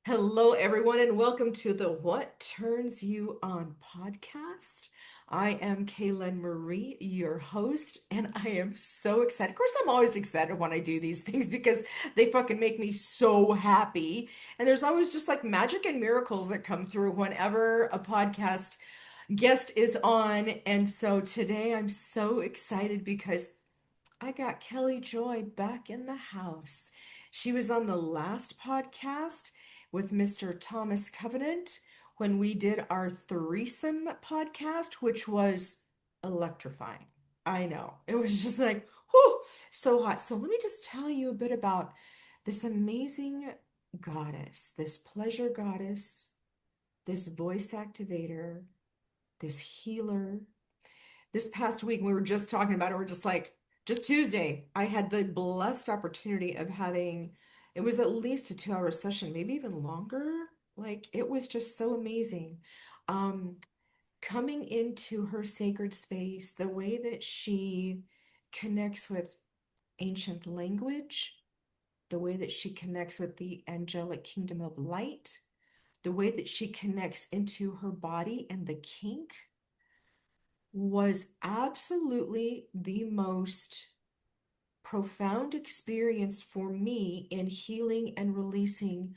Hello, everyone, and welcome to the What Turns You On podcast. I am Kaelen Marie, your host, and I am so excited. Of course, I'm always excited when I do these things because they fucking make me so happy. And there's always just like magic and miracles that come through whenever a podcast guest is on. And so today I'm so excited because I got Kelly Joy back in the house. She was on the last podcast with Mr. Thomas Covenant when we did our threesome podcast, which was electrifying. I know. It was just like, whew, so hot. So let me just tell you a bit about this amazing goddess, this pleasure goddess, this voice activator, this healer. This past week, we were just talking about it. We're just like, just Tuesday, I had the blessed opportunity of having, it was at least a 2 hour session, maybe even longer. Like, it was just so amazing. Um, Coming into her sacred space, the way that she connects with ancient language, the way that she connects with the angelic kingdom of light, the way that she connects into her body and the kink was absolutely the most profound experience for me in healing and releasing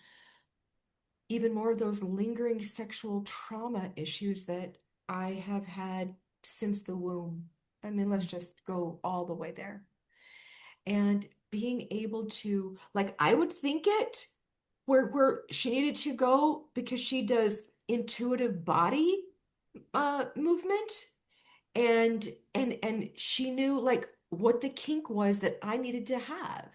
even more of those lingering sexual trauma issues that I have had since the womb. I mean, let's just go all the way there. And being able to, like, I would think it where she needed to go because she does intuitive body movement and she knew like what the kink was that I needed to have.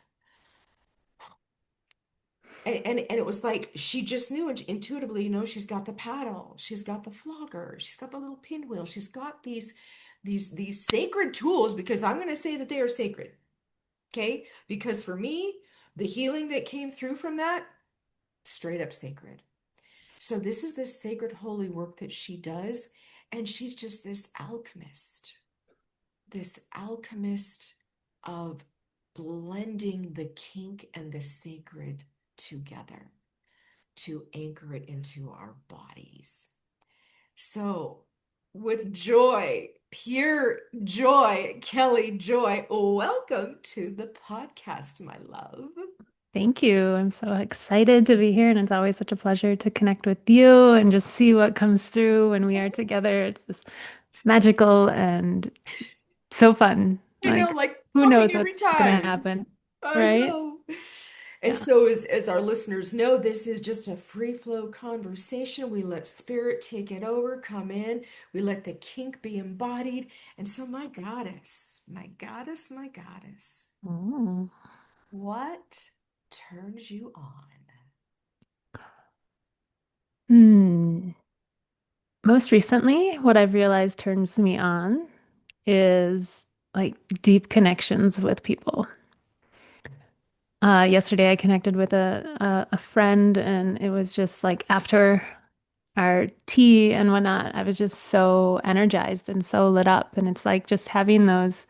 And it was like she just knew intuitively, she's got the paddle, she's got the flogger, she's got the little pinwheel, she's got these sacred tools because I'm going to say that they are sacred. Okay? Because for me, the healing that came through from that, straight up sacred. So this is this sacred holy work that she does, and she's just this alchemist of blending the kink and the sacred together to anchor it into our bodies. So, with joy, pure joy, Kelly Joy, welcome to the podcast, my love. Thank you. I'm so excited to be here, and it's always such a pleasure to connect with you and just see what comes through when we are together. It's just magical and so fun. I know, Like, like who pumping knows every what's gonna time. happen, I right? know. And Yeah. so, as our listeners know, this is just a free flow conversation. We let spirit take it over, come in. We let the kink be embodied. And so, my goddess, my goddess, my goddess, Mm. what turns you on? Hmm. Most recently, what I've realized turns me on is like deep connections with people. Yesterday I connected with a friend, and it was just like after our tea and whatnot, I was just so energized and so lit up. And it's like just having those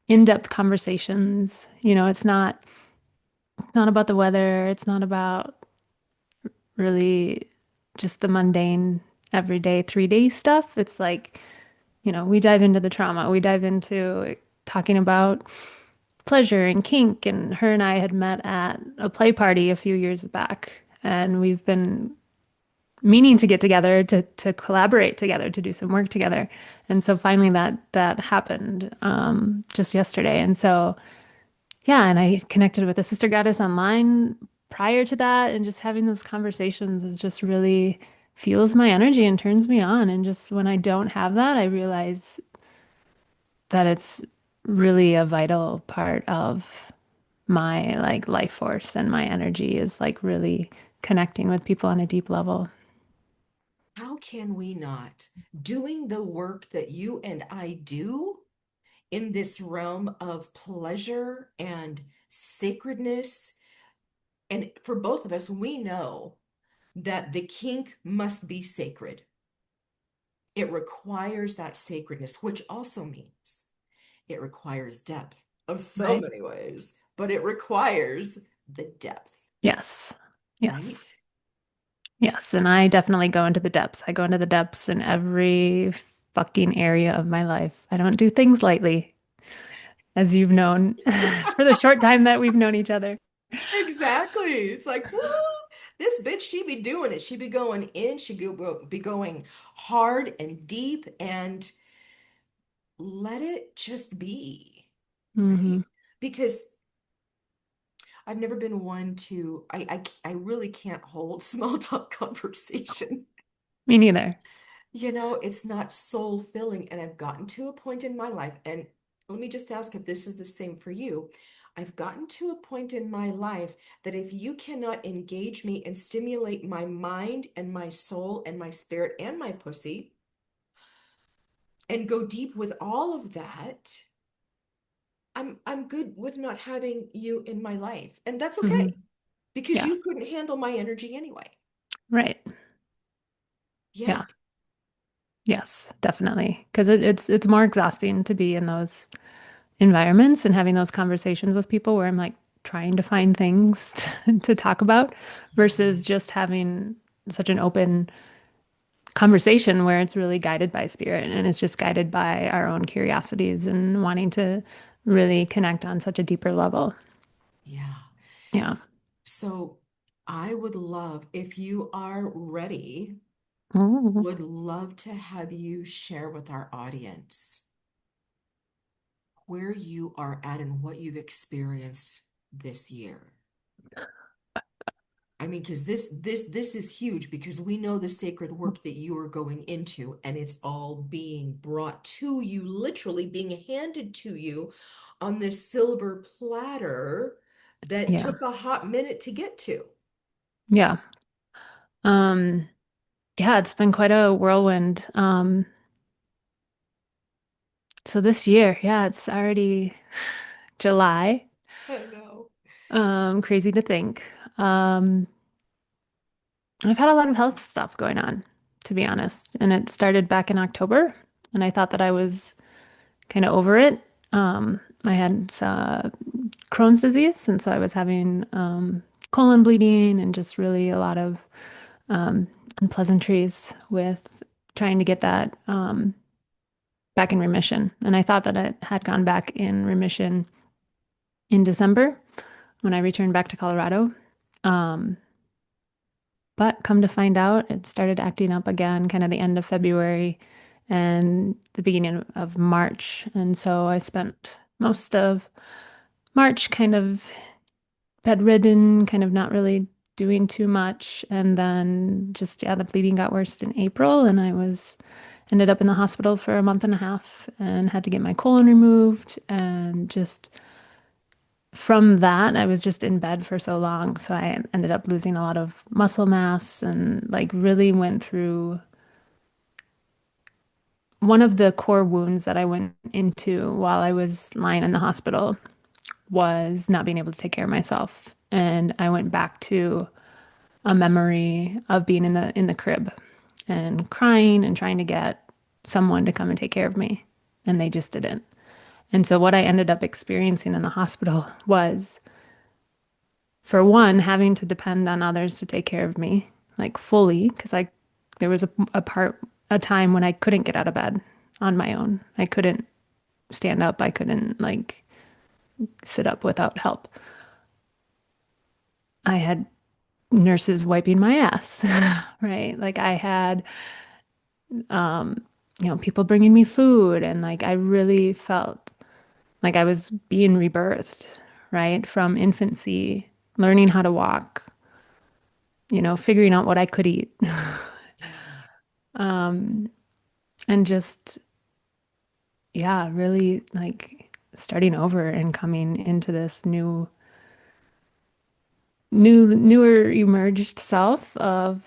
in-depth conversations. It's not about the weather. It's not about really just the mundane, everyday 3D stuff. It's like, we dive into the trauma. We dive into talking about pleasure and kink. And her and I had met at a play party a few years back, and we've been meaning to get together to collaborate together to do some work together. And so finally that happened just yesterday. And so yeah, and I connected with a sister goddess online prior to that, and just having those conversations is just really fuels my energy and turns me on. And just when I don't have that, I realize that it's really a vital part of my like life force, and my energy is like really connecting with people on a deep level. How can we not? Doing the work that you and I do in this realm of pleasure and sacredness. And for both of us, we know that the kink must be sacred. It requires that sacredness, which also means it requires depth of so Right. many ways, but it requires the depth, Yes. Yes. right? Yes, and I definitely go into the depths. I go into the depths in every fucking area of my life. I don't do things lightly, as you've known for the short time that we've known each other. Exactly. It's like, woo, this bitch, she be doing it. She be going in, be going hard and deep and let it just be, right? Hmm. Because I've never been one to, I really can't hold small talk conversation. Me neither. It's not soul filling. And I've gotten to a point in my life, and let me just ask if this is the same for you. I've gotten to a point in my life that if you cannot engage me and stimulate my mind and my soul and my spirit and my pussy and go deep with all of that, I'm good with not having you in my life. And that's Hmm. okay because Yeah, you couldn't handle my energy anyway. right. Yeah. Yeah. Yes, definitely. Because it's more exhausting to be in those environments and having those conversations with people where I'm like trying to find things to talk about versus Yeah. just having such an open conversation where it's really guided by spirit and it's just guided by our own curiosities and wanting to really connect on such a deeper level. Yeah. Yeah. So I would love, if you are ready, Oh, would love to have you share with our audience where you are at and what you've experienced this year. I mean, because this is huge because we know the sacred work that you are going into, and it's all being brought to you, literally being handed to you on this silver platter that yeah. took a hot minute to get to. Yeah. Um, yeah, it's been quite a whirlwind. So this year, yeah, it's already July. I know. Crazy to think. Um, I've had a lot of health stuff going on, to be honest. And it started back in October, and I thought that I was kind of over it. I had Crohn's disease, and so I was having colon bleeding and just really a lot of unpleasantries with trying to get that back in remission. And I thought that it had gone back in remission in December when I returned back to Colorado. Um, But come to find out, it started acting up again, kind of the end of February and the beginning of March. And so I spent most of March kind of bedridden, kind of not really doing too much. And then just, yeah, the bleeding got worse in April. And ended up in the hospital for a month and a half and had to get my colon removed. And just from that, I was just in bed for so long. So I ended up losing a lot of muscle mass and like really went through one of the core wounds that I went into while I was lying in the hospital was not being able to take care of myself. And I went back to a memory of being in the crib and crying and trying to get someone to come and take care of me. And they just didn't. And so what I ended up experiencing in the hospital was, for one, having to depend on others to take care of me, like fully, because there was a time when I couldn't get out of bed on my own. I couldn't stand up. I couldn't like sit up without help. I had nurses wiping my ass, right? Like I had, people bringing me food, and like I really felt like I was being rebirthed, right? From infancy, learning how to walk, figuring out what I could eat. Yeah. And just, yeah, really like starting over and coming into this newer emerged self of,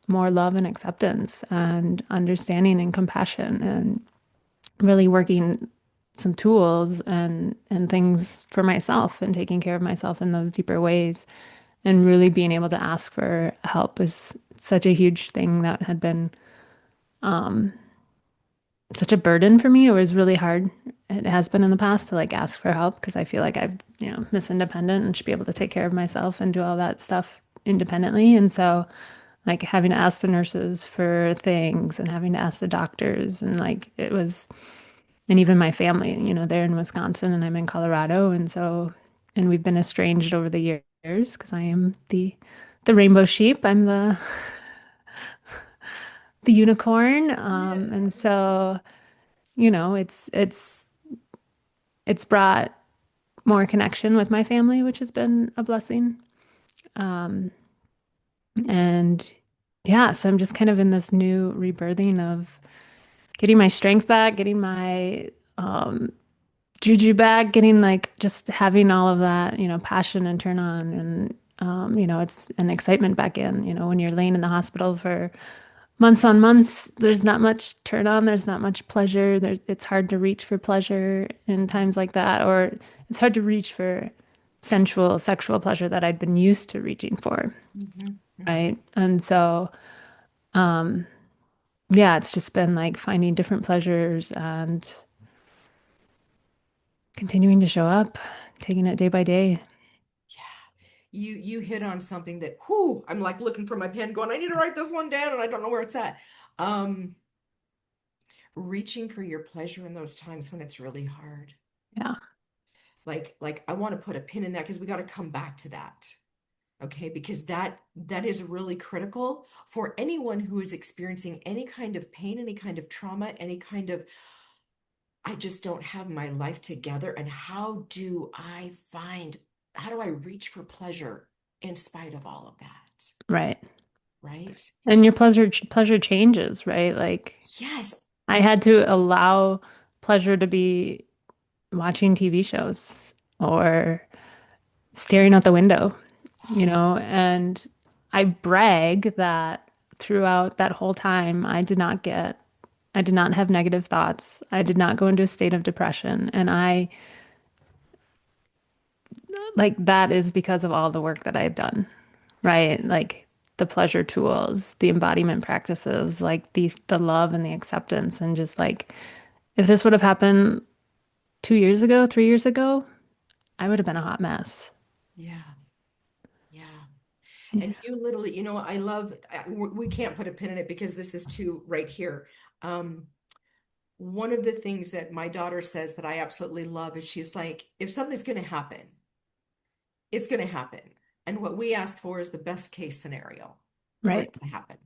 more love and acceptance and understanding and compassion and really working some tools and things for myself and taking care of myself in those deeper ways and really being able to ask for help is such a huge thing that had been such a burden for me. It was really hard. It has been in the past to like ask for help because I feel like I've, Miss Independent and should be able to take care of myself and do all that stuff independently. And so, like, having to ask the nurses for things and having to ask the doctors, and like, it was, and even my family, they're in Wisconsin and I'm in Colorado. And so, and we've been estranged over the years because I am the rainbow sheep. I'm the unicorn. Yeah. And so, it's brought more connection with my family, which has been a blessing. And yeah, so I'm just kind of in this new rebirthing of getting my strength back, getting my juju back, getting like just having all of that, passion and turn on and it's an excitement back in, when you're laying in the hospital for months on months, there's not much turn on, there's not much pleasure. It's hard to reach for pleasure in times like that, or it's hard to reach for sensual, sexual pleasure that I'd been used to reaching for, Hmm. Hmm. right? And so, yeah, it's just been like finding different pleasures and continuing to show up, taking it day by day. You hit on something that, whoo, I'm like looking for my pen, going, I need to write this one down, and I don't know where it's at. Um, Reaching for your pleasure in those times when it's really hard. Yeah, Like I want to put a pin in that because we got to come back to that. Okay, because that is really critical for anyone who is experiencing any kind of pain, any kind of trauma, any kind of I just don't have my life together. And how do I reach for pleasure in spite of all of that? right. Right? And your pleasure changes, right? Like Yes. I had to allow pleasure to be watching TV shows or staring out the window, and I brag that throughout that whole time, I did not have negative thoughts. I did not go into a state of depression. And like, that is because of all the work that I've done, right? Like the pleasure tools, the embodiment practices, like the love and the acceptance. And just like, if this would have happened 2 years ago, 3 years ago, I would have been a hot mess. Yeah. Yeah. Yeah. And you literally, I love, we can't put a pin in it because this is too right here. Um, One of the things that my daughter says that I absolutely love is she's like, if something's going to happen, it's going to happen. And what we ask for is the best case scenario for Right. it to happen.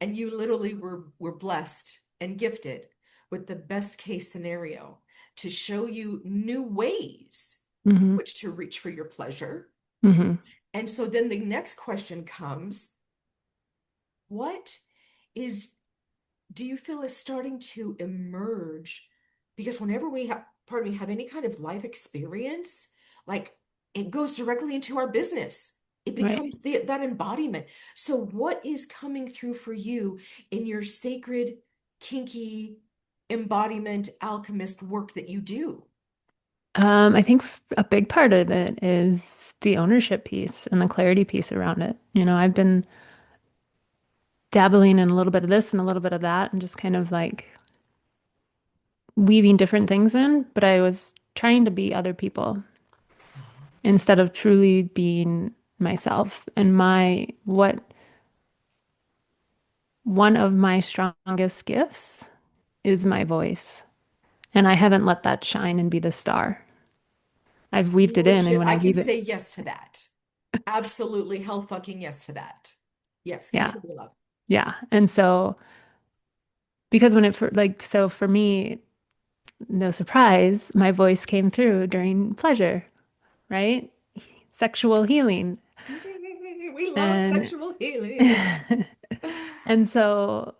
And you literally were blessed and gifted with the best case scenario to show you new ways Hmm. which to reach for your pleasure. Hmm. And so then the next question comes, what is do you feel is starting to emerge? Because whenever we have, pardon me, have any kind of life experience, like it goes directly into our business. It Right. becomes that embodiment. So what is coming through for you in your sacred, kinky embodiment alchemist work that you do? I think a big part of it is the ownership piece and the clarity piece around it. I've been dabbling in a little bit of this and a little bit of that and just kind of like weaving different things in, but I was trying to be other people instead of truly being myself. And what one of my strongest gifts is my voice. And I haven't let that shine and be the star. I've weaved it in, and Legit, when I I can weave it, say yes to that. Absolutely, hell fucking yes to that. Yes, yeah, continue, love. yeah. And so, because when it for like, so for me, no surprise, my voice came through during pleasure, right? Sexual healing. We love And sexual healing. and so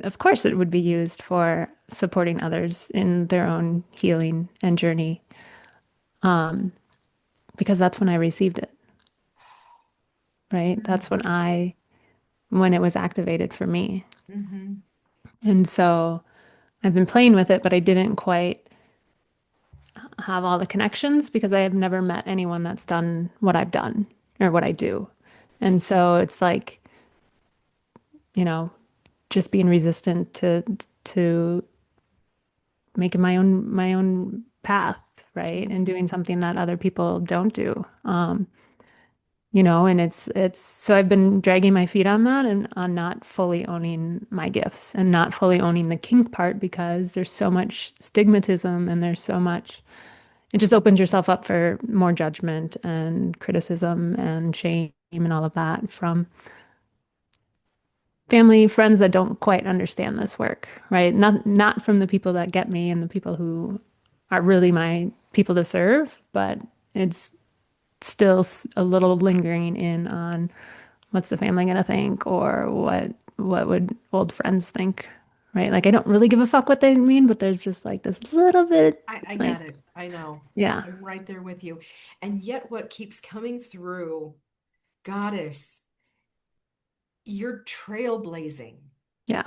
of course it would be used for supporting others in their own healing and journey, because that's when I received it, right? That's when it was activated for me. Hmm. And so I've been playing with it, but I didn't quite have all the connections because I have never met anyone that's done what I've done or what I do. And so it's like, you know, just being resistant to making my own path, right? And doing something that other people don't do. and it's so I've been dragging my feet on that and on not fully owning my gifts and not fully owning the kink part because there's so much stigmatism and there's so much it just opens yourself up for more judgment and criticism and shame and all of that from family, friends that don't quite understand this work, right? Not from the people that get me and the people who are really my people to serve, but it's still a little lingering in on what's the family gonna think or what would old friends think, right? Like I don't really give a fuck what they mean, but there's just like this little bit I like, get it. I know. yeah, I'm right there with you. And yet, what keeps coming through, Goddess, you're trailblazing. yeah.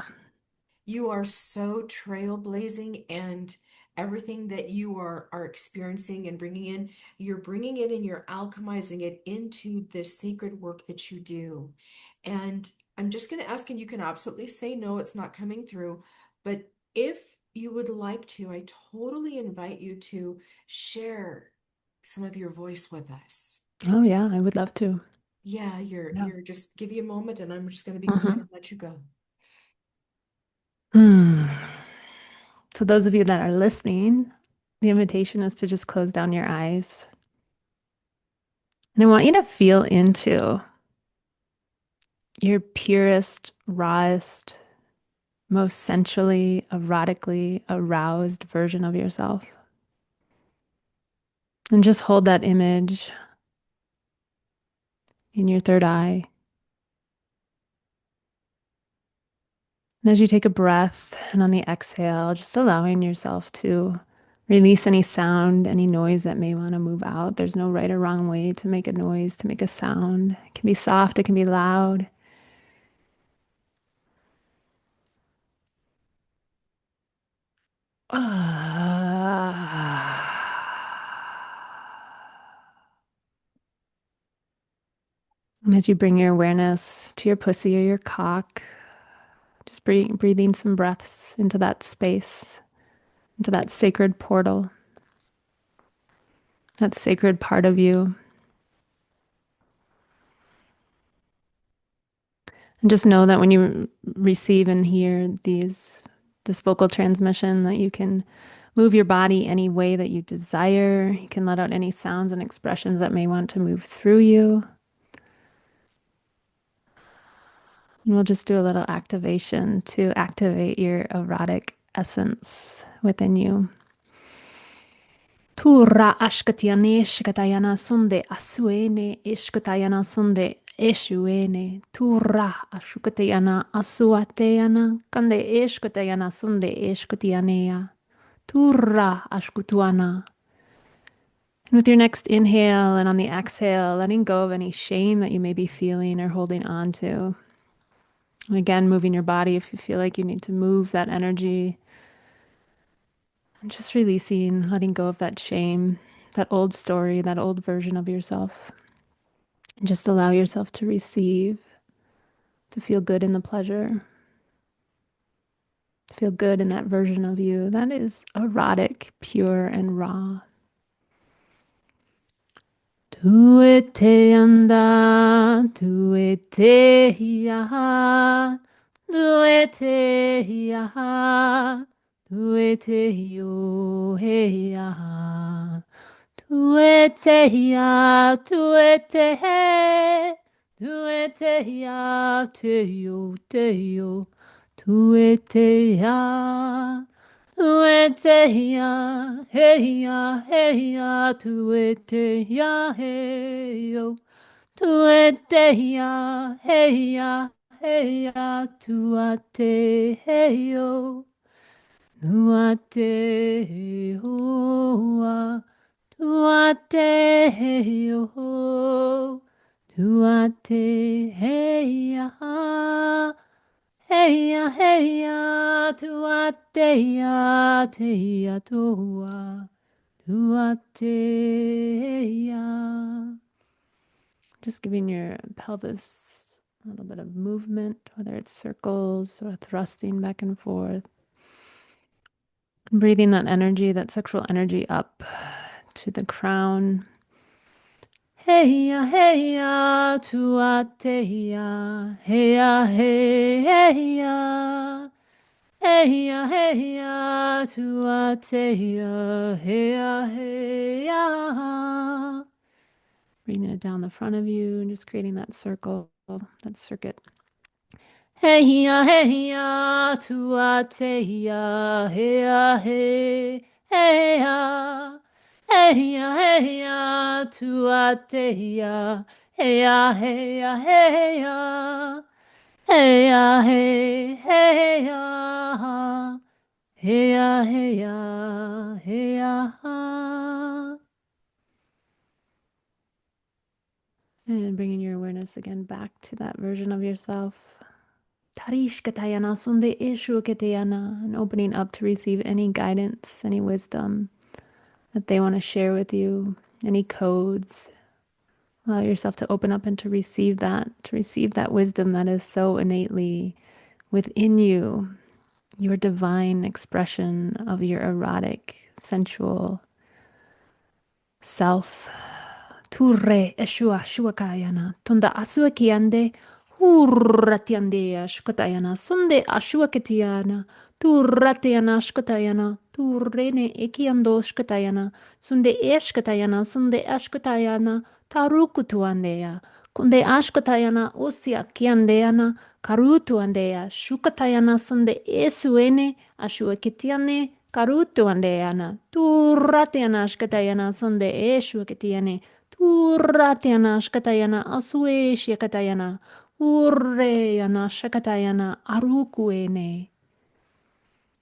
You are so trailblazing, and everything that you are experiencing and bringing in, you're bringing it and you're alchemizing it into the sacred work that you do. And I'm just going to ask, and you can absolutely say no, it's not coming through. But if you would like to, I totally invite you to share some of your voice with us. Oh yeah, I would love to. Yeah, Yeah. you're just give you a moment, and I'm just going to be quiet Hmm. and let you go. Hmm. So those of you that are listening, the invitation is to just close down your eyes. And I want you to feel into your purest, rawest, most sensually, erotically aroused version of yourself. And just hold that image in your third eye. And as you take a breath and on the exhale, just allowing yourself to release any sound, any noise that may want to move out. There's no right or wrong way to make a noise, to make a sound. It can be soft, it can be loud. And as you bring your awareness to your pussy or your cock, just breathing some breaths into that space, into that sacred portal, that sacred part of you. And just know that when you receive and hear this vocal transmission, that you can move your body any way that you desire. You can let out any sounds and expressions that may want to move through you. And we'll just do a little activation to activate your erotic essence within you. Turra ashkatiane shkatayana sunde asuene ishkatayana sunde eshuene turra ashkatayana asuateyana kande ishkatayana sunde ishkatianea turra ashkutuana. And with your next inhale and on the exhale, letting go of any shame that you may be feeling or holding on to. And again, moving your body if you feel like you need to move that energy. And just releasing, letting go of that shame, that old story, that old version of yourself. And just allow yourself to receive, to feel good in the pleasure, to feel good in that version of you that is erotic, pure, and raw. Tuete anda, tuete ya, tuete ya, tuete yo ya. Tuete ya, tuete he, tuete ya, te yo, tuete ya, tuete ya, hey ya, tuete ya, hey yo, tuete ya, hey ya, tuate, hey yo. Nuate hoa, tuate ho, tuate heya, heya heya, tuate ya, teya toa, tuate ya. Just giving your pelvis a little bit of movement, whether it's circles or thrusting back and forth. Breathing that energy, that sexual energy up to the crown, Hey ya, hey ya, tuate ya. Hey ya, hey, hey ya. Hey ya, hey ya, tuate ya. Hey ya, hey ya. Bringing it down the front of you and just creating that circle, that circuit. Hey ya, hey ya, tua te ya, hey ya, hey, hey ya. Hey ya, hey ya, tua te ya, hey ya, hey ya, hey ya. Hey ya, hey, hey ya. Hey ya, hey ya, hey ya. And bringing your awareness again back to that version of yourself. Tarishkatayana sunde ishukatayana, and opening up to receive any guidance, any wisdom that they want to share with you, any codes. Allow yourself to open up and to receive that wisdom that is so innately within you, your divine expression of your erotic, sensual self. Turre eshua shuakayana, tunda asuakiande, hurratiandea shkotayana, sunde ashuaketiana, turratiana shkotayana, turrene ekiando shkotayana, sunde eshkotayana, sunde ashkotayana, tarukutuandea, kunde ashkotayana, osia kiandeana, karutuandea, shukatayana, sunde esuene, ashuaketiane, karutu andeana, turratiana shkatayana sonde eshu ketiane, turratiana shkatayana asue shakatayana, urreana shakatayana arukuene.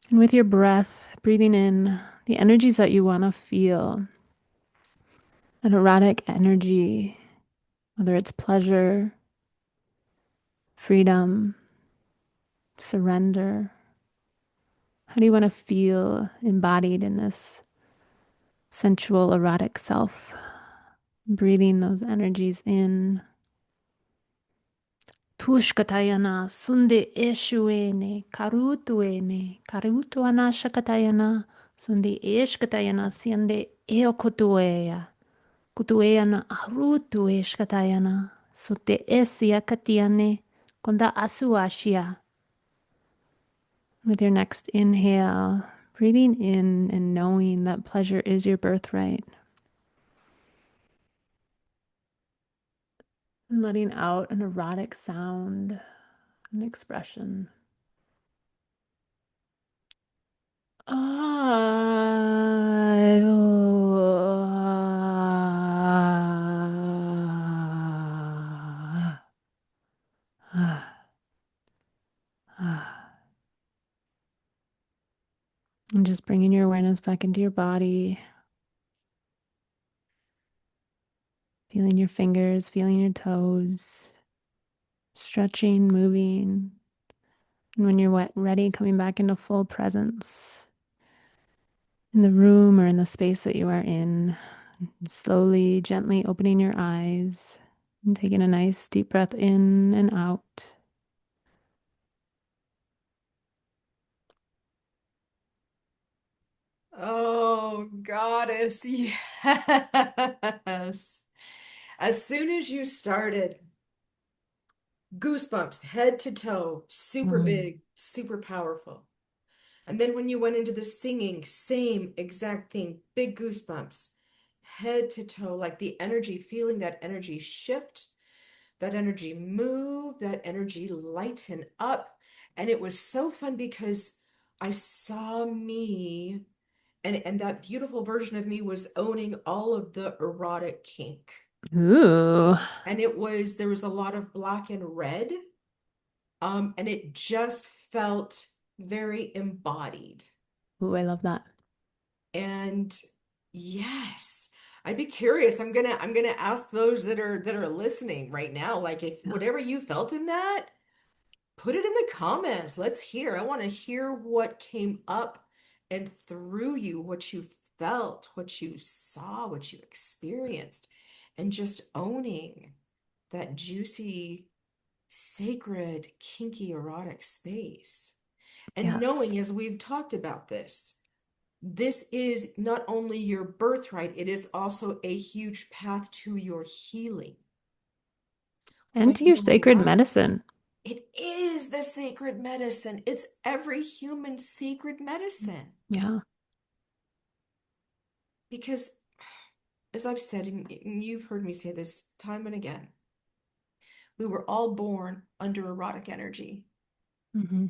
And with your breath, breathing in the energies that you want to feel, an erotic energy, whether it's pleasure, freedom, surrender. How do you want to feel embodied in this sensual, erotic self? Breathing those energies in. Tushkatayana sunde eshuene karutuene karutuana shakatayana sunde eshkatayana siende eokotuea kutueana arutu eshkatayana sute esia katiane konda asuashia. With your next inhale, breathing in and knowing that pleasure is your birthright. And letting out an erotic sound, an expression. I, and just bringing your awareness back into your body, feeling your fingers, feeling your toes, stretching, moving. And when you're ready, coming back into full presence in the room or in the space that you are in, slowly, gently opening your eyes and taking a nice deep breath in and out. Oh, goddess, yes. As soon as you started, goosebumps head to toe, super Mm. big, super powerful. And then when you went into the singing, same exact thing, big goosebumps, head to toe, like the energy, feeling that energy shift, that energy move, that energy lighten up. And it was so fun because I saw me, and that beautiful version of me was owning all of the erotic kink. Ooh. And there was a lot of black and red, and it just felt very embodied. Ooh, I love that. And yes, I'd be curious. I'm gonna ask those that are listening right now, like if Yeah. whatever you felt in that, put it in the comments. Let's hear. I want to hear what came up and through you, what you felt, what you saw, what you experienced, and just owning that juicy, sacred, kinky, erotic space. And Yes. knowing as we've talked about this. this is not only your birthright, it is also a huge path to your healing. And When to you your sacred allow, medicine. it is the sacred medicine. It's every human's secret medicine. Yeah. Because, as I've said, and you've heard me say this time and again, we were all born under erotic energy, Hmm.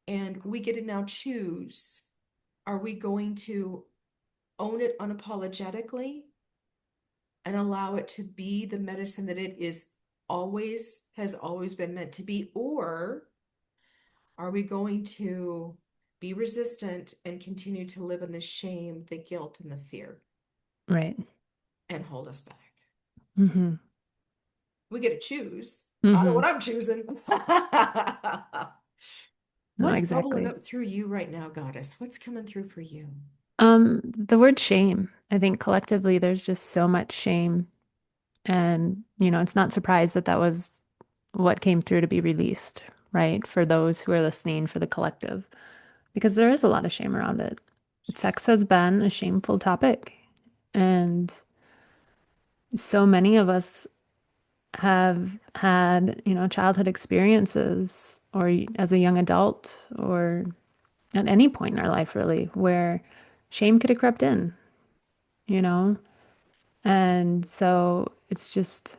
and we get to now choose, are we going to own it unapologetically and allow it to be the medicine that it is always has always been meant to be, or are we going to be resistant and continue to live in the shame, the guilt, and the fear Right. and hold us back? Hmm. We get to choose. I know Hmm. what I'm choosing. No, What's bubbling exactly. up through you right now, Goddess? What's coming through for you? The word shame, I think collectively there's just so much shame. And, it's not surprised that that was what came through to be released, right? For those who are listening, for the collective, because there is a lot of shame around it. Sex has been a shameful topic. And so many of us have had, childhood experiences or as a young adult or at any point in our life, really, where shame could have crept in, you know? And so it's just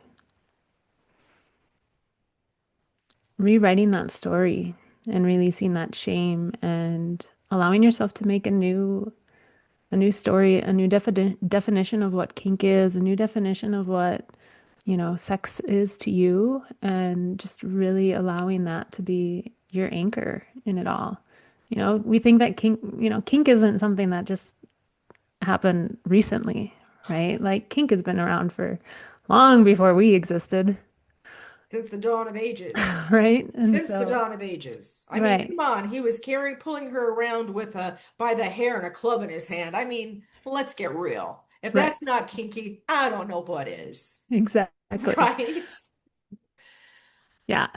rewriting that story and releasing that shame and allowing yourself to make a new story, a new definition of what kink is, a new definition of what, sex is to you, and just really allowing that to be your anchor in it all. We think that kink isn't something that just happened recently, right? Like kink has been around for long before we existed, Since the dawn of ages. right? And Since the so, dawn of ages. I mean, right, come on, he was carrying, pulling her around with a by the hair and a club in his hand. I mean, let's get real. If right, that's not kinky, I don't know what is. exactly. Right? Yeah.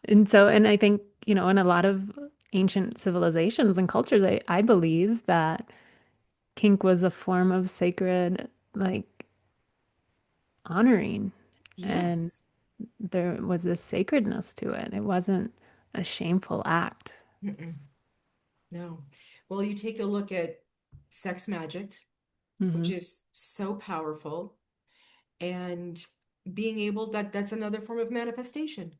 And I think, in a lot of ancient civilizations and cultures, I believe that kink was a form of sacred, like honoring. And Yes. there was this sacredness to it. It wasn't a shameful act. Mm-mm. No. Well, you take a look at sex magic, which Hmm. is so powerful, and being able that's another form of manifestation.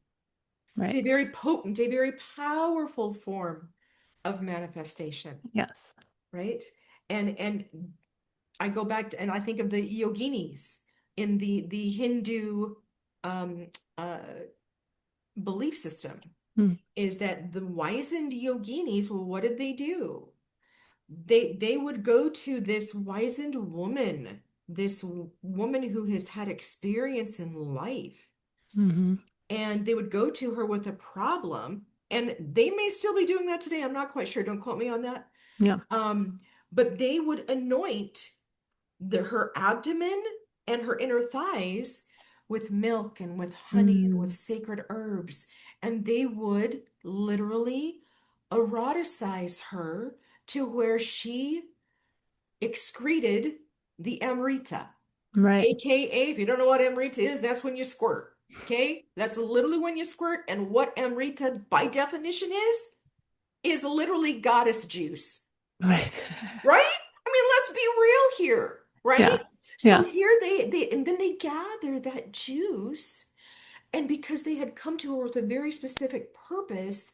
It's Right. a very potent, a very powerful form of manifestation, Yes. right? And I go back to, and I think of the yoginis in the Hindu um, uh, belief system, Mm. is that the wizened yoginis, well, what did they do? They would go to this wizened woman, this woman who has had experience in life, Hmm. and they would go to her with a problem, and they may still be doing that today. I'm not quite sure. Don't quote me on that. Yeah. Um, but they would anoint her abdomen and her inner thighs with milk and with honey and with Mm. sacred herbs. And they would literally eroticize her to where she excreted the amrita. Right. AKA, if you don't know what amrita is, that's when you squirt. Okay? That's literally when you squirt. And what amrita, by definition, is literally goddess juice. Right. Right? I mean, let's be real here, right? Yeah. So Yeah. here and then they gather that juice, and because they had come to her with a very specific purpose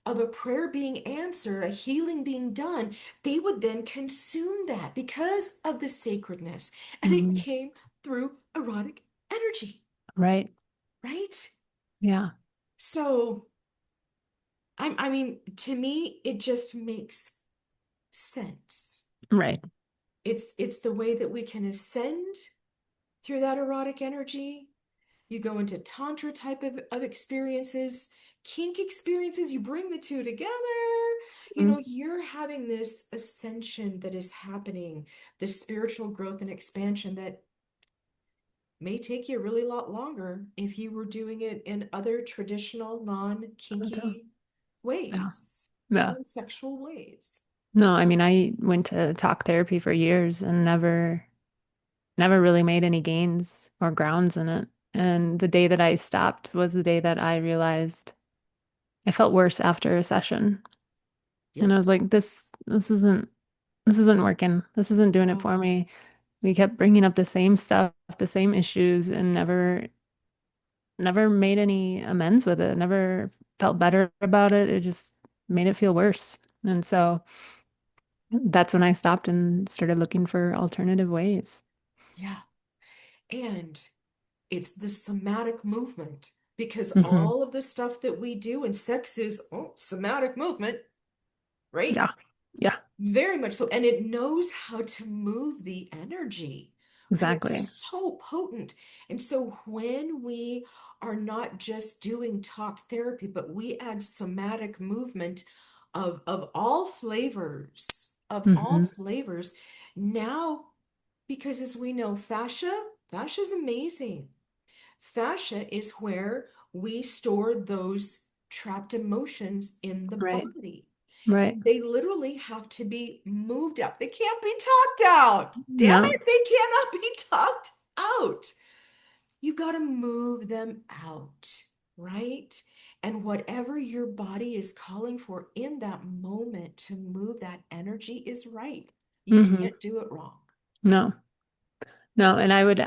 of a prayer being answered, a healing being done, they would then consume that because of the sacredness. And it Hmm. came through erotic energy, Right. right? Yeah. So I mean, to me, it just makes sense. Right. It's the way that we can ascend through that erotic energy. You go into tantra type of experiences, kink experiences, you bring the two together. Mhm. You're having this ascension that is happening, this spiritual growth and expansion that may take you a really lot longer if you were doing it in other traditional Yeah. non-kinky ways, Yeah. non-sexual ways. No, I mean, I went to talk therapy for years and never really made any gains or grounds in it. And the day that I stopped was the day that I realized I felt worse after a session. And Yep. I was like, this isn't working. This isn't doing it No. for me. We kept bringing up the same stuff, the same issues, and never made any amends with it. Never felt better about it. It just made it feel worse. And so that's when I stopped and started looking for alternative ways. Yeah. And it's the somatic movement because Hmm. all of the stuff that we do in sex is somatic movement, right? Yeah. Yeah, Very much so. And it knows how to move the energy, right? exactly. It's so potent. And so when we are not just doing talk therapy, but we add somatic movement of all flavors, Hmm. now, because as we know, fascia is amazing. Fascia is where we store those trapped emotions in the Right. body. Right. And they literally have to be moved up. They can't be talked out. Damn No. it, they cannot be talked out. You got to move them out, right? And whatever your body is calling for in that moment to move that energy is right. You Hmm. can't do it wrong. No. No. And I would,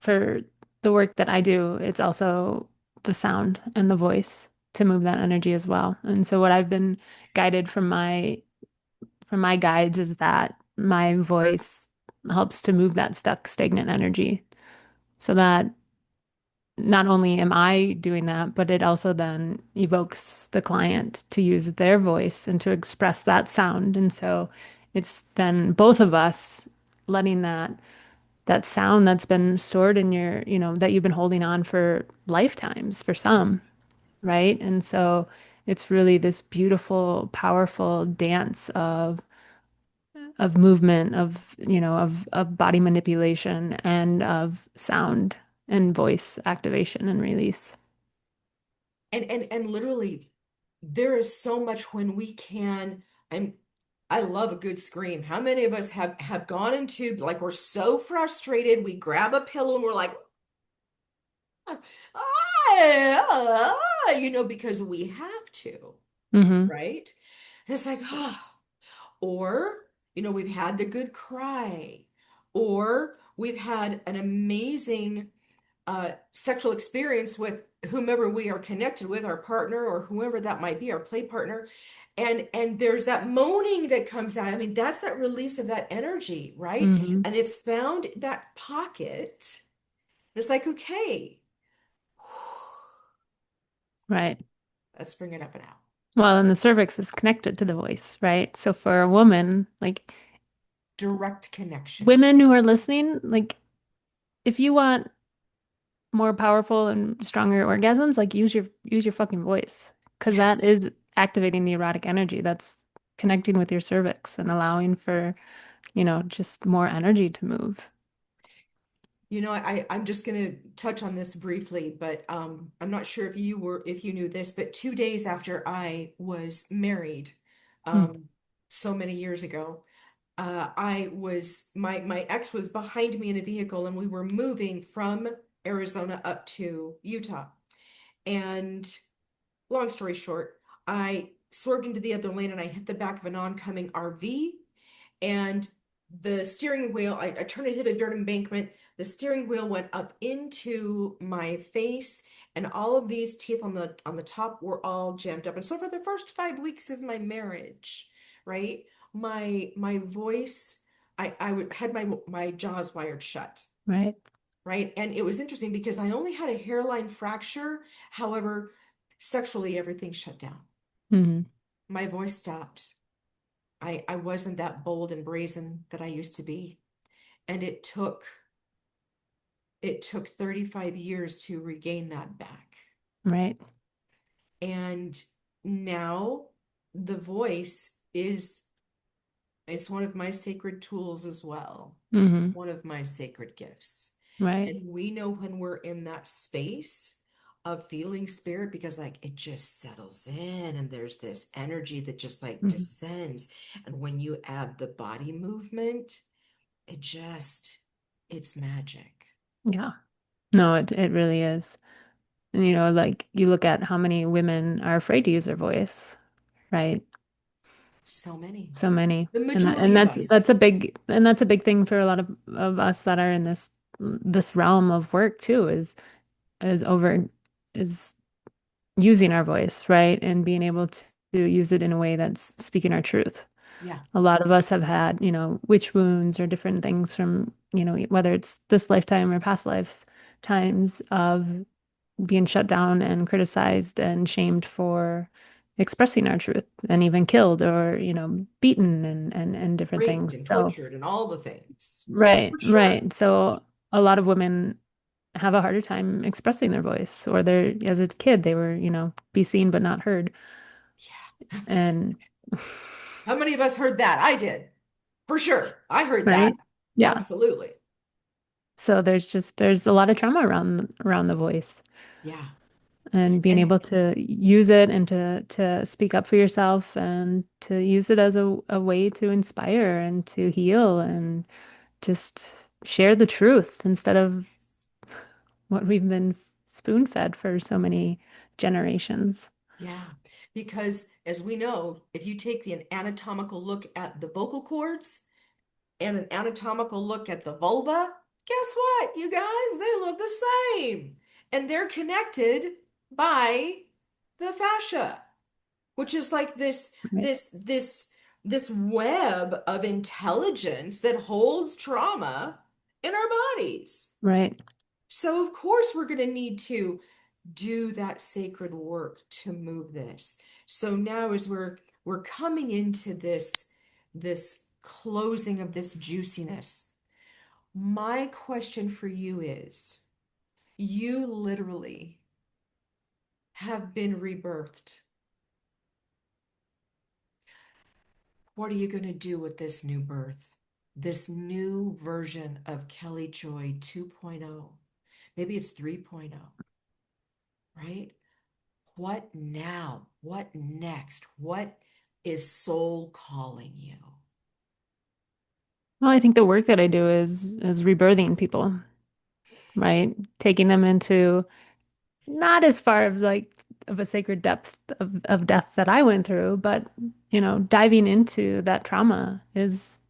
for the work that I do, it's also the sound and the voice to move that energy as well. And so what I've been guided from my guides is that my voice helps to move that stuck, stagnant energy so that not only am I doing that, but it also then evokes the client to use their voice and to express that sound. And so it's then both of us letting that sound that's been stored in your, that you've been holding on for lifetimes for some, right? And so it's really this beautiful, powerful dance of movement, of body manipulation and of sound and voice activation and release. And literally there is so much when we can I'm I love a good scream. How many of us have gone into like we're so frustrated, we grab a pillow and we're like because we have to, Hmm. right? And it's like, or, we've had the good cry, or we've had an amazing sexual experience with whomever we are connected with, our partner or whoever that might be, our play partner. And there's that moaning that comes out. I mean, that's that release of that energy, right? Hmm. And it's found that pocket. It's like, okay, Right. let's bring it up and out. Well, and the cervix is connected to the voice, right? So for a woman, like Direct connection. women who are listening, like if you want more powerful and stronger orgasms, like use your fucking voice because that Yes. is activating the erotic energy. That's connecting with your cervix and allowing for, just more energy to move. I'm just going to touch on this briefly, but I'm not sure if you knew this, but 2 days after I was married, Mm. um, so many years ago, my ex was behind me in a vehicle and we were moving from Arizona up to Utah. And long story short, I swerved into the other lane and I hit the back of an oncoming RV and the steering wheel, I turned and hit a dirt embankment. The steering wheel went up into my face, and all of these teeth on the top were all jammed up. And so for the first 5 weeks of my marriage, right, my voice, had my jaws wired shut, Right. right? And it was interesting because I only had a hairline fracture. However, sexually everything shut down. Hmm. My voice stopped. I wasn't that bold and brazen that I used to be. And it took 35 years to regain that back. Right. And now the voice it's one of my sacred tools as well. It's Hmm. one of my sacred gifts. Right. And we know when we're in that space of feeling spirit because like it just settles in and there's this energy that just like Mhm. descends. And when you add the body movement, it just, it's magic. Yeah. No, it really is. And like you look at how many women are afraid to use their voice, right? So many. So many. The And majority of us. that's a big thing for a lot of us that are in this realm of work too, is over is using our voice, right? And being able to use it in a way that's speaking our truth. Yeah. A lot of us have had, witch wounds or different things from, whether it's this lifetime or past lifetimes of being shut down and criticized and shamed for expressing our truth and even killed or, beaten and different Raped things. and So, tortured and all the things. right, For sure. right. So a lot of women have a harder time expressing their voice or as a kid, they were, be seen but not heard. Yeah. And How many of us heard that? I did. For sure. I heard that. right. Yeah. Absolutely. So there's a lot of trauma around the voice Yeah. and being And able to use it and to speak up for yourself and to use it as a way to inspire and to heal and just share the truth instead of what we've been spoon-fed for so many generations. yeah, because as we know, if you take the anatomical look at the vocal cords and an anatomical look at the vulva, guess what, you guys? They look the same. And they're connected by the fascia, which is like Right. this web of intelligence that holds trauma in our bodies. Right. So of course we're going to need to do that sacred work to move this. So now as we're coming into this closing of this juiciness, my question for you is, you literally have been rebirthed. What are you going to do with this new birth? This new version of Kelly Joy 2.0? Maybe it's 3.0, right? What now? What next? What is soul calling you? Well, I think the work that I do is rebirthing people, right? Taking them into not as far as like of a sacred depth of death that I went through, but diving into that trauma is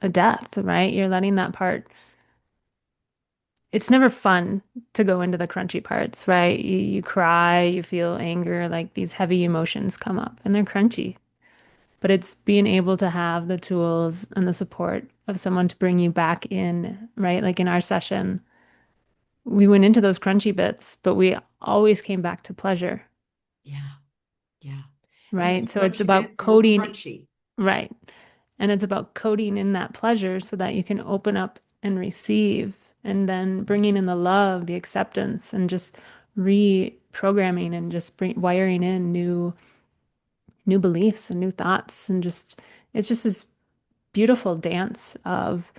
a death, right? You're letting that part. It's never fun to go into the crunchy parts, right? You cry, you feel anger, like these heavy emotions come up and they're crunchy. But it's being able to have the tools and the support of someone to bring you back in, right? Like in our session, we went into those crunchy bits, but we always came back to pleasure, Yeah, yeah. And those right? So it's crunchy about bits were coding, crunchy. right? And it's about coding in that pleasure so that you can open up and receive, and then bringing in the love, the acceptance, and just reprogramming and just wiring in new beliefs and new thoughts, and just it's just this beautiful dance of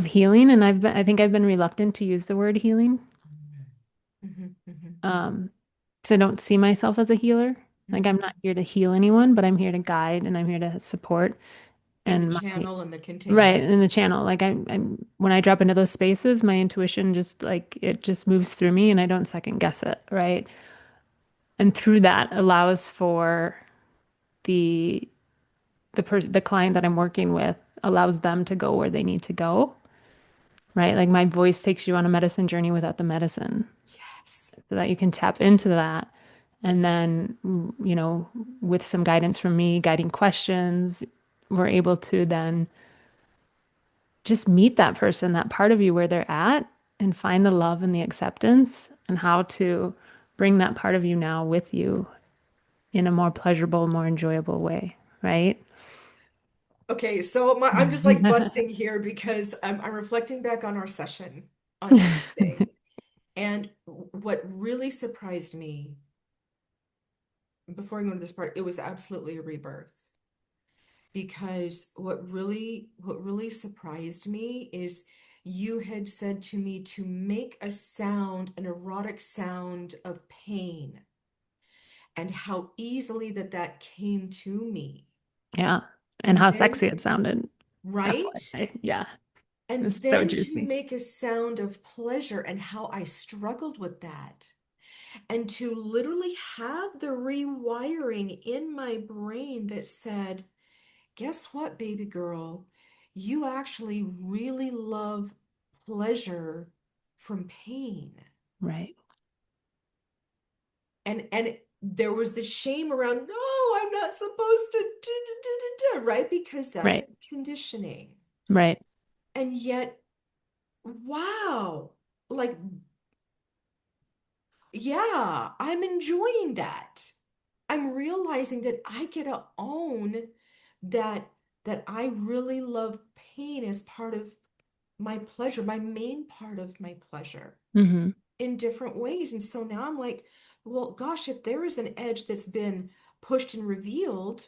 healing. And I think I've been reluctant to use the word healing, Mhm, mhm, um, because I don't see myself as a healer. Like I'm mhm. not here to heal anyone, but I'm here to guide and I'm here to support. And the And channel and the container. right in the channel, like I'm when I drop into those spaces, my intuition just like it just moves through me and I don't second guess it, right? And through that allows for the the client that I'm working with allows them to go where they need to go, right? Like my voice takes you on a medicine journey without the medicine, Yes. so that you can tap into that. And then, with some guidance from me, guiding questions, we're able to then just meet that person, that part of you where they're at, and find the love and the acceptance and how to bring that part of you now with you in a more pleasurable, more enjoyable way, right? Okay, so I'm just like busting here because I'm reflecting back on our session on Tuesday. And what really surprised me, before I go into this part, it was absolutely a rebirth. Because what really surprised me is you had said to me to make a sound, an erotic sound of pain, and how easily that came to me. Yeah. And And how then, sexy it sounded. right? FYI. Yeah. It And was so then to juicy. make a sound of pleasure and how I struggled with that. And to literally have the rewiring in my brain that said, guess what, baby girl? You actually really love pleasure from pain. Right. And there was the shame around, no, I'm not supposed to right? Because that's Right. the conditioning. Right. And yet, wow, like, yeah, I'm enjoying that. I'm realizing that I get to own that I really love pain as part of my pleasure, my main part of my pleasure Hmm. in different ways. And so now I'm like, well, gosh, if there is an edge that's been pushed and revealed,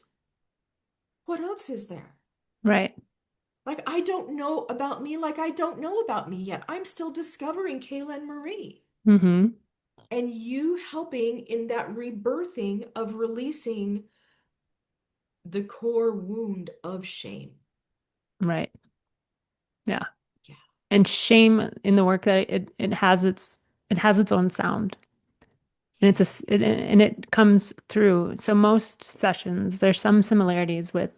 what else is there? Right. Like, I don't know about me like I don't know about me yet. I'm still discovering Kaelen Marie. Hmm. And you helping in that rebirthing of releasing the core wound of shame. Right. Yeah. Yeah. And shame in the work that it has its own sound. And Yeah. and it comes through. So most sessions, there's some similarities with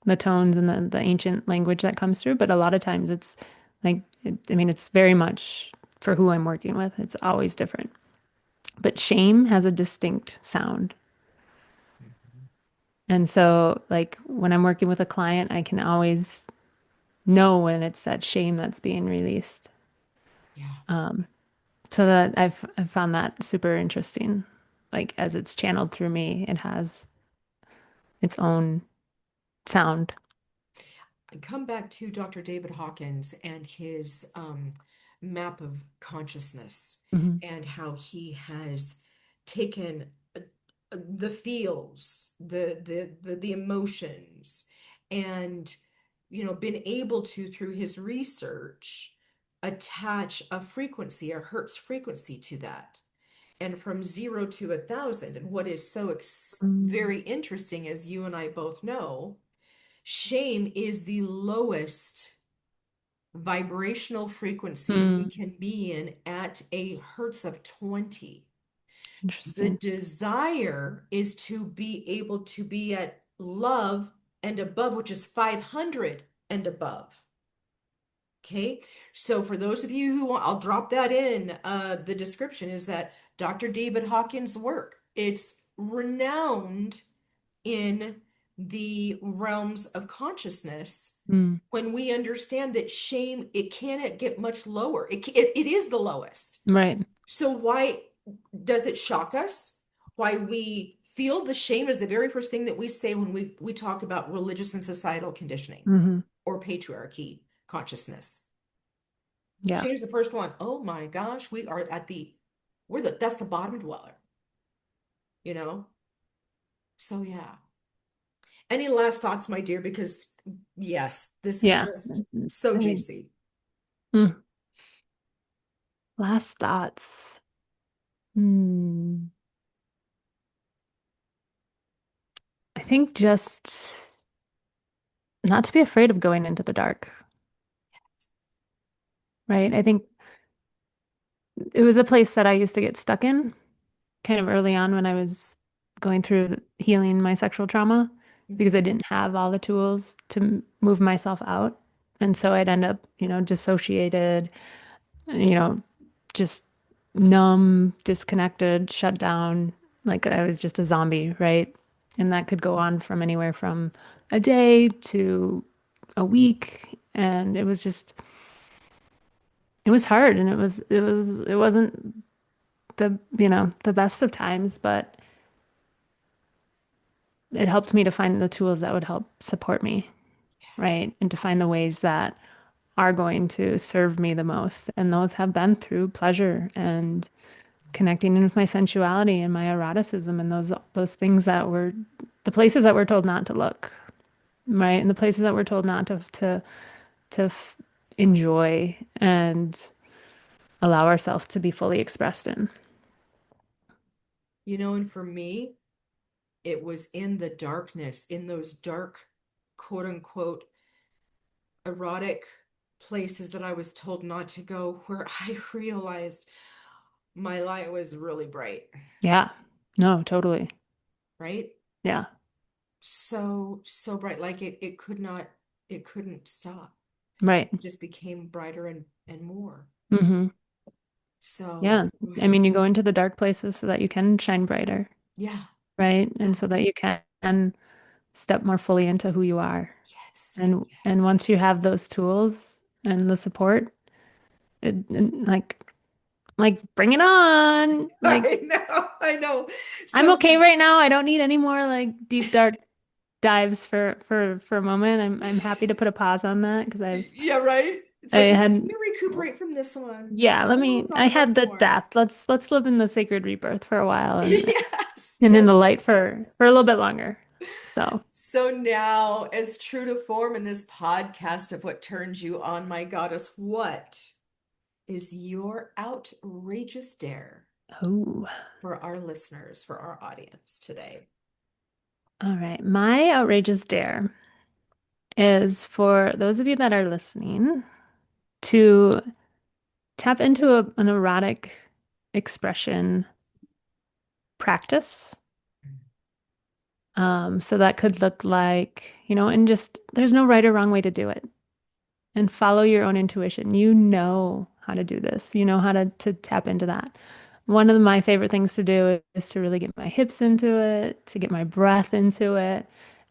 the tones and the ancient language that comes through, but a lot of times it's like I mean it's very much for who I'm working with. It's always different. But shame has a distinct sound. Mhm. And so like when I'm working with a client, I can always know when it's that shame that's being released. Yeah. So that I've found that super interesting. Like as it's channeled through me, it has its own sound. I come back to Dr. David Hawkins and his map of consciousness Hmm. and how he has taken the feels, the emotions, and been able to, through his research, attach a frequency, a hertz frequency to that. And from 0 to 1,000. And what is so Mm. very interesting, as you and I both know, shame is the lowest vibrational frequency we Mm. can be in at a hertz of 20. The Interesting. desire is to be able to be at love and above, which is 500 and above. Okay, so for those of you who want, I'll drop that in the description, is that Dr. David Hawkins' work. It's renowned in the realms of consciousness Mm. when we understand that shame, it cannot get much lower. It is the lowest. Right. So why does it shock us? Why we feel the shame is the very first thing that we say when we talk about religious and societal conditioning Hmm. or patriarchy consciousness. Yeah. Shame's the first one. Oh my gosh, that's the bottom dweller, you know? So yeah. Any last thoughts, my dear? Because yes, this is Yeah. just so I mean, juicy. mm. Last thoughts. Hmm. I think just not to be afraid of going into the dark, right? I think it was a place that I used to get stuck in kind of early on when I was going through healing my sexual trauma because I Mhm. didn't have all the tools to move myself out. And so I'd end up, dissociated, you know, just numb, disconnected, shut down, like I was just a zombie, right? And that could go on from anywhere from a day to a week. And it was hard and it wasn't the best of times, but it helped me to find the tools that would help support me, right? And to find the ways that are going to serve me the most. And those have been through pleasure and connecting in with my sensuality and my eroticism and those things that were the places that we're told not to look, right? And the places that we're told not to enjoy and allow ourselves to be fully expressed in. And for me, it was in the darkness, in those dark, quote unquote, erotic places that I was told not to go, where I realized my light was really bright, Yeah. No, totally. right? Yeah. So, so bright. Like it could not, it couldn't stop. Right. It just became brighter and more. Hmm. So, Yeah. go I ahead. mean, you go into the dark places so that you can shine brighter, Yeah, right? yeah. And so that you can step more fully into who you are. Yes, And yes. once you have those tools and the support, like bring it on. Like I know, I know. I'm So, okay right now. I don't need any more like deep dark dives for a moment. I'm happy to put a pause on that because yeah, right? It's I like, let had me recuperate from this one. yeah, let Oh, me so I I got had some the more. death. Let's live in the sacred rebirth for a while Yes, and in the yes, light yes, yes. for a little bit longer. So, So now, as true to form in this podcast of what turns you on, my goddess, what is your outrageous dare oh, for our listeners, for our audience today? all right. My outrageous dare is for those of you that are listening to tap into an erotic expression practice. So that could look like, and just there's no right or wrong way to do it. And follow your own intuition. You know how to do this. You know how to tap into that. One of my favorite things to do is to really get my hips into it, to get my breath into it,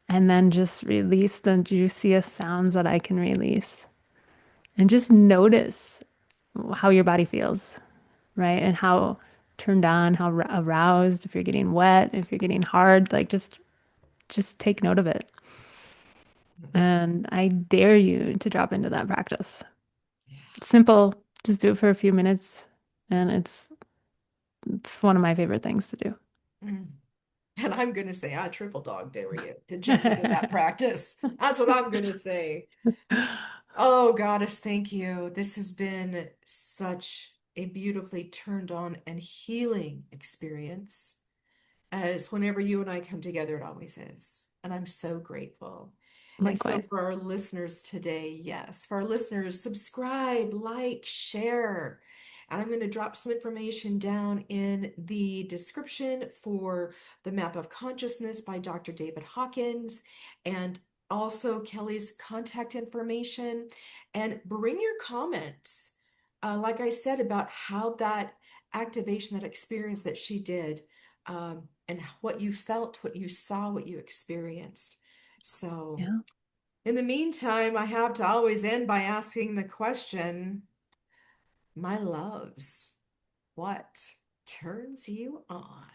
and then just release the juiciest sounds that I can release. And just notice how your body feels, right? And how turned on, how aroused, if you're getting wet, if you're getting hard, like just take note of it. And I dare you to drop into that practice. Yeah. It's simple, just do it for a few minutes, and it's one of my favorite things to Mm. And I'm going to say, I triple dog dare you to do. jump into that practice. That's what I'm going to say. Oh, goddess, thank you. This has been such a beautifully turned on and healing experience, as whenever you and I come together, it always is. And I'm so grateful. And so, Likewise. for our listeners today, yes, for our listeners, subscribe, like, share. And I'm going to drop some information down in the description for the Map of Consciousness by Dr. David Hawkins, and also Kelly's contact information. And bring your comments, like I said, about how that activation, that experience that she did, and what you felt, what you saw, what you experienced. So, Yeah. in the meantime, I have to always end by asking the question, my loves, what turns you on?